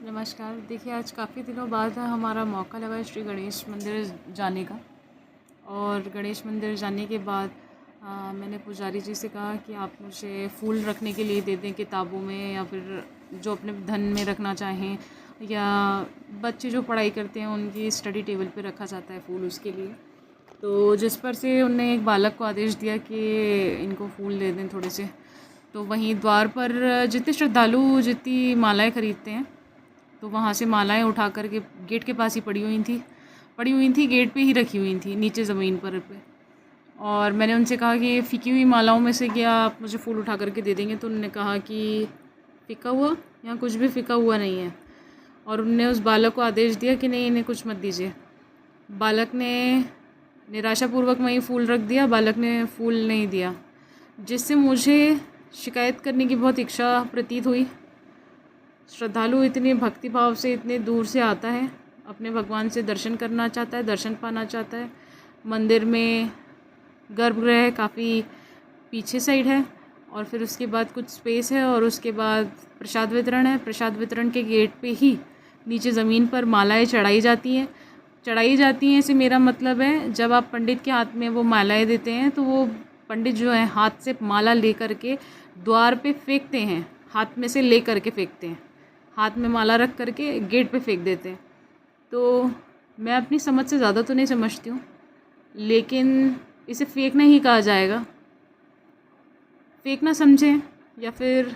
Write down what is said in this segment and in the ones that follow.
नमस्कार। देखिए, आज काफ़ी दिनों बाद हमारा मौका लगा श्री गणेश मंदिर जाने का। और गणेश मंदिर जाने के बाद मैंने पुजारी जी से कहा कि आप मुझे फूल रखने के लिए दे दें किताबों में, या फिर जो अपने धन में रखना चाहें, या बच्चे जो पढ़ाई करते हैं उनकी स्टडी टेबल पे रखा जाता है फूल, उसके लिए। तो जिस पर से उनने एक बालक को आदेश दिया कि इनको फूल दे दें थोड़े से। तो वहीं द्वार पर जितने श्रद्धालु जितनी मालाएँ खरीदते हैं, तो वहाँ से मालाएँ उठा कर के गेट के पास ही पड़ी हुई थी, गेट पे ही रखी हुई थी नीचे ज़मीन पर पे। और मैंने उनसे कहा कि फ़िकी हुई मालाओं में से क्या आप मुझे फूल उठा कर के दे देंगे? तो उन्होंने कहा कि फ़िका हुआ? यहाँ कुछ भी फ़िका हुआ नहीं है। और उन्होंने उस बालक को आदेश दिया कि नहीं, इन्हें कुछ मत दीजिए। बालक ने निराशापूर्वक वहीं फूल रख दिया, बालक ने फूल नहीं दिया, जिससे मुझे शिकायत करने की बहुत इच्छा प्रतीत हुई। श्रद्धालु इतने भक्तिभाव से इतने दूर से आता है, अपने भगवान से दर्शन करना चाहता है, दर्शन पाना चाहता है। मंदिर में गर्भगृह काफ़ी पीछे साइड है, और फिर उसके बाद कुछ स्पेस है, और उसके बाद प्रसाद वितरण है। प्रसाद वितरण के गेट पे ही नीचे ज़मीन पर मालाएं चढ़ाई जाती हैं से मेरा मतलब है, जब आप पंडित के हाथ में वो मालाएं देते हैं तो वो पंडित जो है हाथ से माला ले कर के द्वार पे फेंकते हैं, हाथ में से ले कर के फेंकते हैं, हाथ में माला रख करके गेट पे फेंक देते हैं। तो मैं अपनी समझ से ज़्यादा तो नहीं समझती हूँ, लेकिन इसे फेंकना ही कहा जाएगा। फेंकना समझें, या फिर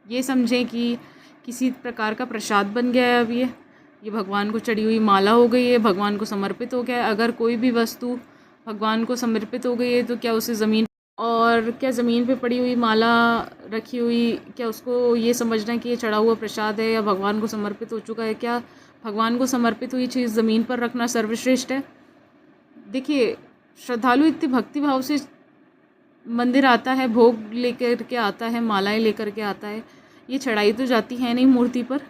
ये समझें कि किसी प्रकार का प्रसाद बन गया है। अब ये भगवान को चढ़ी हुई माला हो गई है, भगवान को समर्पित हो गया है। अगर कोई भी वस्तु भगवान को समर्पित हो गई है तो क्या उसे क्या ज़मीन पे पड़ी हुई माला रखी हुई, क्या उसको ये समझना है कि ये चढ़ा हुआ प्रसाद है या भगवान को समर्पित हो चुका है? क्या भगवान को समर्पित हुई चीज़ ज़मीन पर रखना सर्वश्रेष्ठ है? देखिए, श्रद्धालु इतने भक्ति भाव से मंदिर आता है, भोग लेकर के आता है, मालाएं लेकर के आता है। ये चढ़ाई तो जाती है नहीं मूर्ति पर,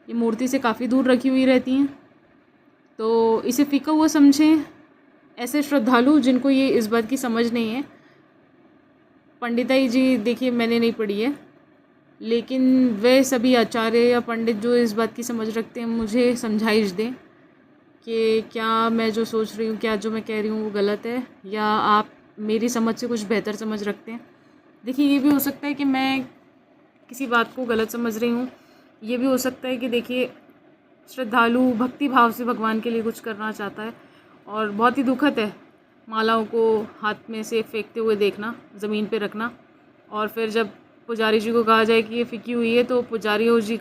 ये मूर्ति से काफ़ी दूर रखी हुई रहती हैं। तो इसे फीका हुआ समझें ऐसे श्रद्धालु जिनको ये इस बात की समझ नहीं है। पंडिताई जी देखिए मैंने नहीं पढ़ी है, लेकिन वे सभी आचार्य या पंडित जो इस बात की समझ रखते हैं, मुझे समझाइश दें कि क्या मैं जो सोच रही हूँ, क्या जो मैं कह रही हूँ वो गलत है, या आप मेरी समझ से कुछ बेहतर समझ रखते हैं। देखिए, ये भी हो सकता है कि मैं किसी बात को गलत समझ रही हूँ। ये भी हो सकता है कि देखिए, श्रद्धालु भक्ति भाव से भगवान के लिए कुछ करना चाहता है, और बहुत ही दुखद है मालाओं को हाथ में से फेंकते हुए देखना, ज़मीन पे रखना। और फिर जब पुजारी जी को कहा जाए कि ये फ़िकी हुई है, तो पुजारी जी